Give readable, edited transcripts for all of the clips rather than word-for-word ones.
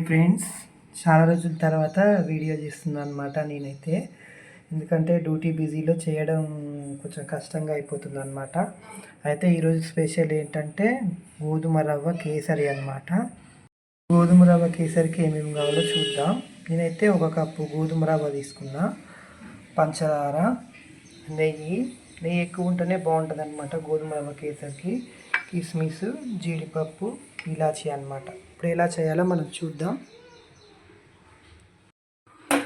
Friends, చాలా రోజుల తర్వాత వీడియో చేస్తున్నాను అనమాట. నేనైతే ఎందుకంటే డ్యూటీ బిజీలో చేయడం కొంచెం కష్టంగా అయిపోతుంది అనమాట. అయితే ఈరోజు స్పెషల్ ఏంటంటే గోధుమ రవ్వ కేసరి అనమాట. గోధుమ రవ్వ కేసరికి ఏమేమి కావాలో చూద్దాం. నేనైతే 1 కప్పు గోధుమ రవ్వ తీసుకున్నా, పంచదార, నెయ్యి ఎక్కువ ఉంటేనే బాగుంటుంది అనమాట గోధుమ రవ్వ కేసరికి. కిస్మిస్, జీడిపప్పు, ఇలాచీ అనమాట. ఇప్పుడు ఎలా చేయాలో మనం చూద్దాం.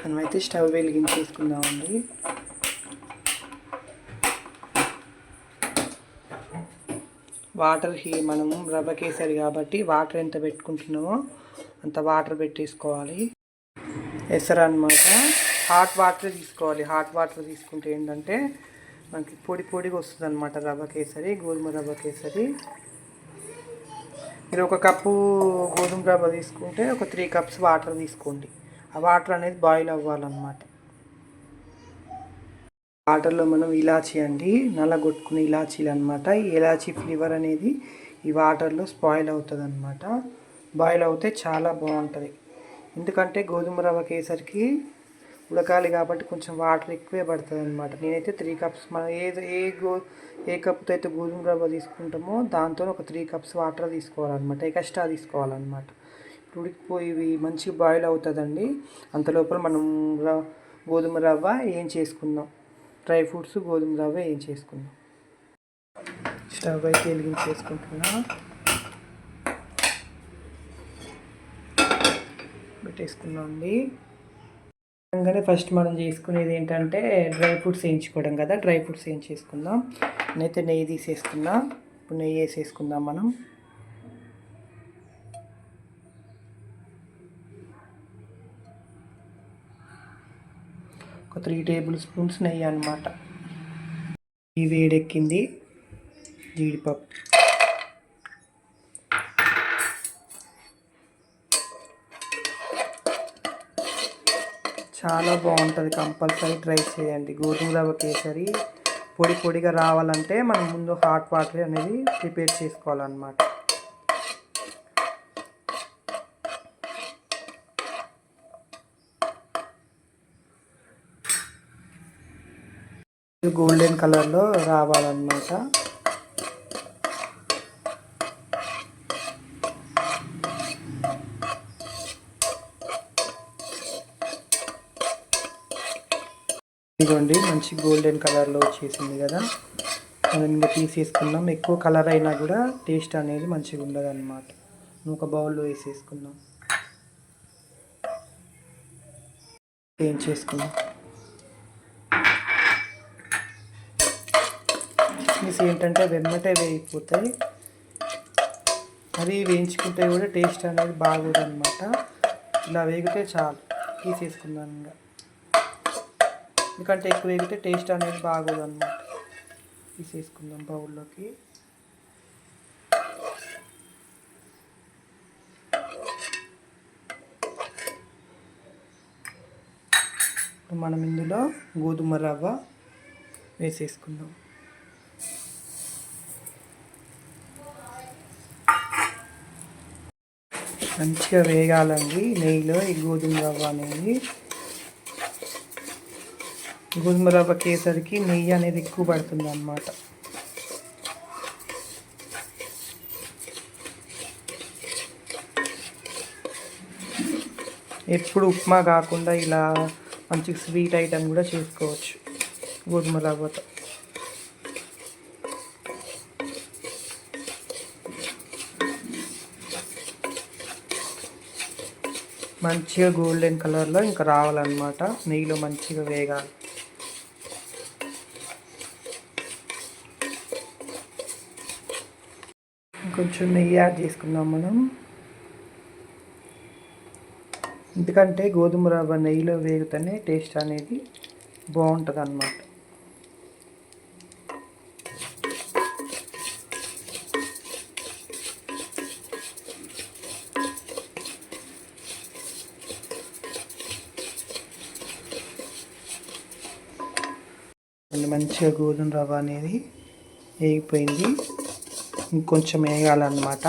మనమైతే స్టవ్ వెలిగించేసుకుందామండి. వాటర్ మనము రవ్వ కేసరి కాబట్టి వాటర్ ఎంత పెట్టుకుంటున్నామో అంత వాటర్ పెట్టేసుకోవాలి. ఎసరు అనమాట, హాట్ వాటర్ తీసుకోవాలి. హాట్ వాటర్ తీసుకుంటే ఏంటంటే మనకి పొడిగా వస్తుంది అనమాట రవ్వ కేసరి, గోధుమ రవ్వ కేసరి. మీరు 1 కప్పు గోధుమ రవ్వ తీసుకుంటే ఒక 3 కప్స్ వాటర్ తీసుకోండి. ఆ వాటర్ అనేది బాయిల్ అవ్వాలన్నమాట. వాటర్లో మనం ఇలాచీ అండి, నల్లగొట్టుకునే ఇలాచీలు అనమాట. ఈ ఇలాచీ ఫ్లేవర్ అనేది ఈ వాటర్లో స్పాయిల్ అవుతుంది అనమాట. బాయిల్ అవుతే చాలా బాగుంటుంది. ఎందుకంటే గోధుమ రవ్వ కేసరికి ఉడకాలి కాబట్టి కొంచెం వాటర్ ఎక్కువే పడుతుంది అనమాట. నేనైతే 3 కప్స్, మనం ఏ కప్పుతో అయితే గోధుమ రవ్వ తీసుకుంటామో దాంతో ఒక 3 కప్స్ వాటర్ తీసుకోవాలన్నమాట. ఎక్స్ట్రా తీసుకోవాలన్నమాట. ఇప్పుడు ఉడికిపోయి మంచిగా బాయిల్ అవుతుందండి. అంతలోపల మనం గోధుమ రవ్వ ఏం చేసుకుందాం, డ్రై ఫ్రూట్స్ గోధుమ రవ్వ ఏం చేసుకుందాం. స్టవ్ అయితే వెలిగించేసుకుంటున్నా, పెట్టేసుకున్నాం అండి. అనగానే ఫస్ట్ మనం చేసుకునేది ఏంటంటే డ్రై ఫ్రూట్స్ వేయించుకోవడం కదా. డ్రై ఫ్రూట్స్ వేయించేసుకుందాం. నేనైతే నెయ్యి తీసేసుకున్నా. ఇప్పుడు నెయ్యి వేసేసుకుందాం మనం. ఒక 3 టేబుల్ స్పూన్స్ నెయ్యి అన్నమాట. ఈ వేడెక్కింది. జీడిపప్పు, చాలా బాగుంటుంది. కంపల్సరీ ట్రై చేయండి. గోధుమ రవ్వ కేసరి పొడిగా రావాలంటే మనం ముందు హాట్ వాటర్ అనేది ప్రిపేర్ చేసుకోవాలన్నమాట. గోల్డెన్ కలర్లో రావాలన్నమాట. ఇదిగోండి, మంచి గోల్డెన్ కలర్లో వచ్చేసింది కదా. మనం ఇంకా తీసేసుకుందాం. ఎక్కువ కలర్ అయినా కూడా టేస్ట్ అనేది మంచిగా ఉండదు అన్నమాట. ఒక బౌల్లో వేసేసుకుందాం. ఏం చేసుకుందాం. కిస్మిస్ ఏంటంటే వెమ్మటే వేగిపోతాయి. అది వేయించుకుంటే కూడా టేస్ట్ అనేది బాగోదు అనమాట. ఇలా వేగితే చాలు, తీసేసుకుందాం. ఇంకా ఎందుకంటే ఎక్కువ వేగితే టేస్ట్ అనేది బాగోదు అన్నమాట. తీసేసుకుందాం బౌల్లోకి. మనం ఇందులో గోధుమ రవ్వ వేసేసుకుందాం. మంచిగా వేగాలండి నెయ్యిలో ఈ గోధుమ రవ్వ అనేది. గోధుమ రవ్వ కేసరికి నెయ్యి అనేది ఎక్కువ పడుతుంది అన్నమాట. ఎప్పుడు ఉప్మా కాకుండా ఇలా మంచి స్వీట్ ఐటెం కూడా చేసుకోవచ్చు గోధుమ రవ్వతో. మంచిగా గోల్డెన్ కలర్లో ఇంకా రావాలన్నమాట. నెయ్యిలో మంచిగా వేగాలి. కొంచెం నెయ్యి యాడ్ చేసుకుందాం మనం. ఎందుకంటే గోధుమ రవ్వ నెయ్యిలో వేగితేనే టేస్ట్ అనేది బాగుంటుంది అన్నమాట. మంచిగా గోధుమ రవ్వ అనేది వేగిపోయింది. ఇంకొంచెం వేగాలన్నమాట.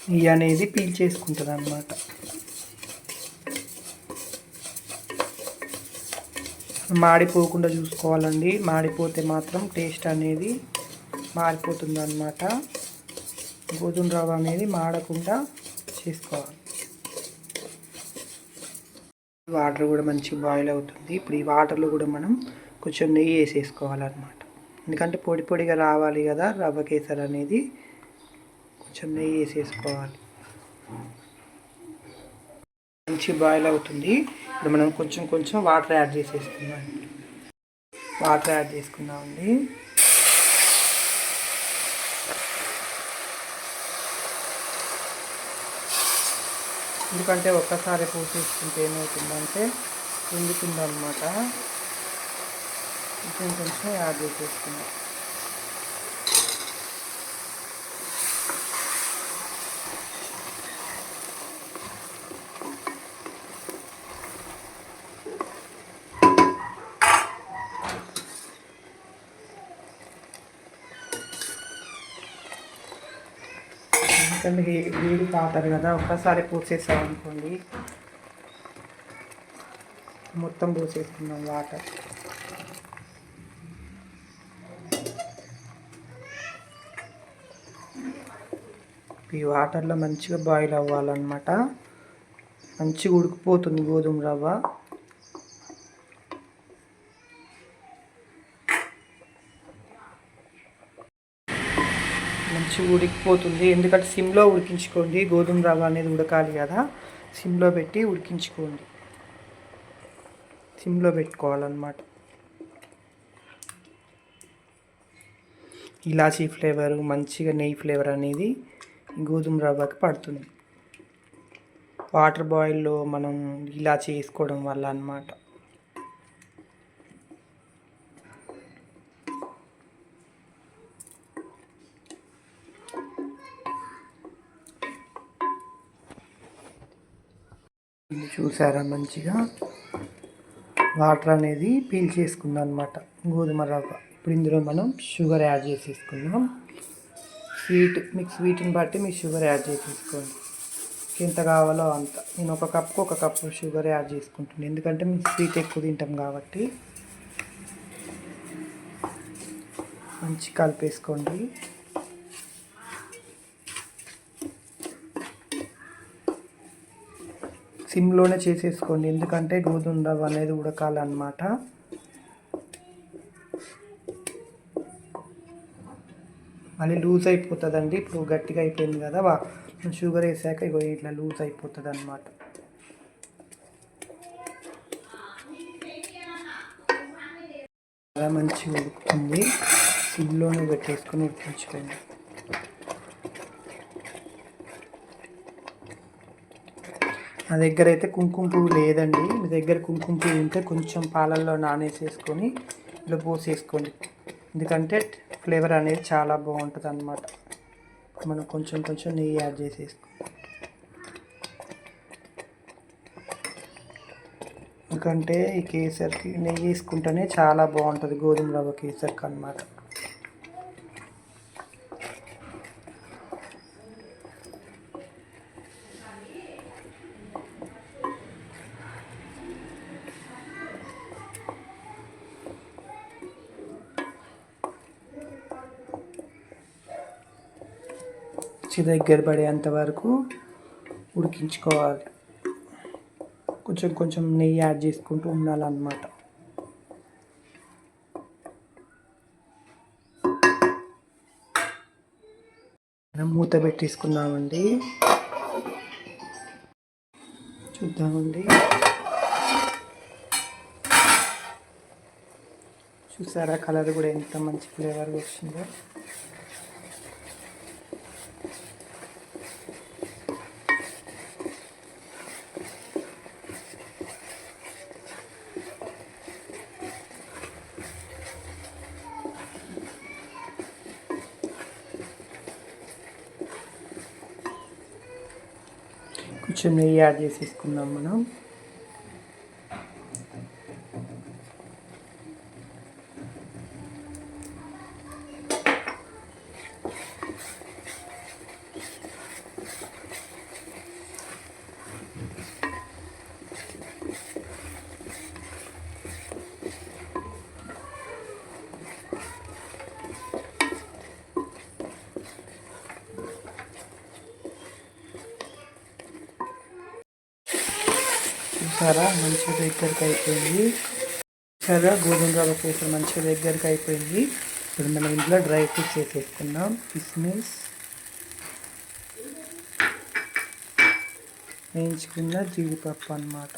నెయ్యి అనేది పీల్చేసుకుంటుంది అన్నమాట. మాడిపోకుండా చూసుకోవాలండి, మాడిపోతే మాత్రం టేస్ట్ అనేది మారిపోతుంది అన్నమాట. గోధుమ రవ్వ అనేది మాడకుండా చేసుకోవాలి. వాటర్ కూడా మంచిగా బాయిల్ అవుతుంది. ఇప్పుడు ఈ వాటర్లో కూడా మనం కొంచెం నెయ్యి వేసేసుకోవాలన్నమాట. ఎందుకంటే పొడి పొడిగా రావాలి కదా రవ్వ కేసరి అనేది, కొంచెం నెయ్యి వేసేసుకోవాలి. మంచి బాయిల్ అవుతుంది. ఇప్పుడు మనం కొంచెం కొంచెం వాటర్ యాడ్ చేసేసుకుందాం. వాటర్ యాడ్ చేసుకుందామండి. ఎందుకంటే ఒక్కసారి పోసేసుకుంటే ఏమవుతుందంటే ఉండుతుందన్నమాట. కొంచెం కొంచెం యాడ్ చేసేసుకుందాం. ఎందుకంటే వేడి కాతారు కదా, ఒక్కసారి పోసేసాం అనుకోండి, మొత్తం పోసేసుకున్నాం వాటర్. ఈ వాటర్లో మంచిగా బాయిల్ అవ్వాలన్నమాట. మంచిగా ఉడికిపోతుంది గోధుమ రవ్వ. మంచిగా ఉడికిపోతుంది. ఎందుకంటే సిమ్లో ఉడికించుకోండి, గోధుమ రవ్వ అనేది ఉడకాలి కదా, సిమ్లో పెట్టి ఉడికించుకోండి. సిమ్లో పెట్టుకోవాలన్నమాట. ఇలాచీ ఫ్లేవర్, మంచిగా నెయ్యి ఫ్లేవర్ అనేది గోధుమ రవ్వకి పడుతుంది. వాటర్ బాయిల్లో మనం ఇలాచీ వేసుకోవడం వల్ల అన్నమాట. చూసారా, మంచిగా వాటర్ అనేది పీల్చేసుకుందాం అన్నమాట గోధుమ రవ్వ. ఇప్పుడు ఇందులో మనం షుగర్ యాడ్ చేసేసుకుందాం. మీకు స్వీట్ని బట్టి మీ షుగర్ యాడ్ చేసేసుకోండి. ఎంత కావాలో అంత. నేను ఒక కప్పు ఒక కప్పు షుగర్ యాడ్ చేసుకుంటున్నాను, ఎందుకంటే మేము స్వీట్ ఎక్కువ తింటాం కాబట్టి. మంచి కలిపేసుకోండి. సిమ్లోనే చేసేసుకోండి, ఎందుకంటే గోధుమ రవ్వ అనేది ఉడకాలన్నమాట. మళ్ళీ లూజ్ అయిపోతుందండి. ఇప్పుడు గట్టిగా అయిపోయింది కదా, షుగర్ వేసాక ఇగో ఇట్లా లూజ్ అయిపోతుంది అన్నమాట. చాలా మంచిగా ఉడుకుతుంది. సిమ్లోనే పెట్టేసుకొని ఉడికించుకోండి. నా దగ్గర అయితే కుంకుమ పువ్వు లేదండి. మీ దగ్గర కుంకుమ పువ్వు ఉంటే కొంచెం పాలల్లో నానేసేసుకొని ఇలా పోసేసుకోండి, ఎందుకంటే ఫ్లేవర్ అనేది చాలా బాగుంటుంది అన్నమాట. మనం కొంచెం కొంచెం నెయ్యి యాడ్ చేసేసుకో, ఎందుకంటే ఈ కేసరికి నెయ్యి వేసుకుంటేనే చాలా బాగుంటుంది గోధుమ రవ్వ కేసరికి అన్నమాట. దగ్గర పడేంత వరకు ఉడికించుకోవాలి. కొంచెం కొంచెం నెయ్యి యాడ్ చేసుకుంటూ ఉండాలన్నమాట. మూత పెట్టేసుకున్నామండి. చూద్దామండి. చూసారా, కలర్ కూడా ఎంత మంచి ఫ్లేవర్ వచ్చిందో. కొంచెం నెయ్యి యాడ్ చేసేసుకుందాం మనం. చూసారా మంచిగా దగ్గరికి అయిపోయింది. చూసారా గోధుమ రవ్వ కేసరి మంచిగా దగ్గరికి అయిపోయింది. ఇప్పుడు మనం ఇంట్లో డ్రై ఫ్రూట్స్ వేసేసుకుందాం. కిస్మిస్, వేయించుకున్న జీడిపప్పు అన్నమాట.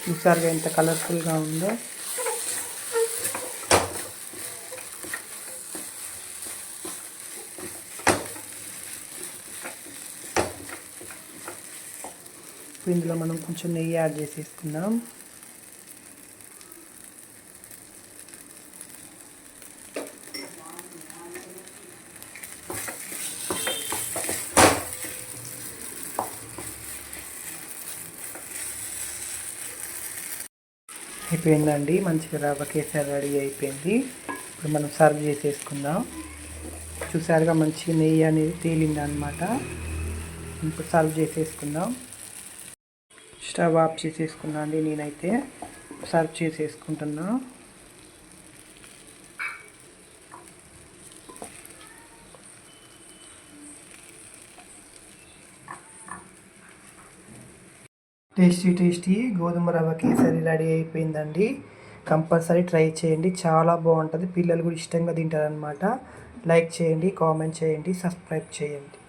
చూసారుగా ఎంత కలర్ఫుల్గా ఉందో. ఇందులో మనం కొంచెం నెయ్యి యాడ్ చేసేసుకుందాం. అయిపోయిందండి, మంచిగా రవ్వ కేసరి రెడీ అయిపోయింది. ఇప్పుడు మనం సర్వ్ చేసేసుకుందాం. చూసారుగా మంచిగా నెయ్యి అనేది తేలింది అనమాట. ఇప్పుడు సర్వ్ చేసేసుకుందాం. స్టవ్ ఆఫ్ చేసేసుకున్నా అండి, నేనైతే సర్వ్ చేసేసుకుంటున్నా. టేస్టీ గోధుమ రవ్వ కేసరి రెడీ అయిపోయిందండి. కంపల్సరీ ట్రై చేయండి, చాలా బాగుంటుంది. పిల్లలు కూడా ఇష్టంగా తింటారనమాట. లైక్ చేయండి, కామెంట్ చేయండి, సబ్స్క్రైబ్ చేయండి.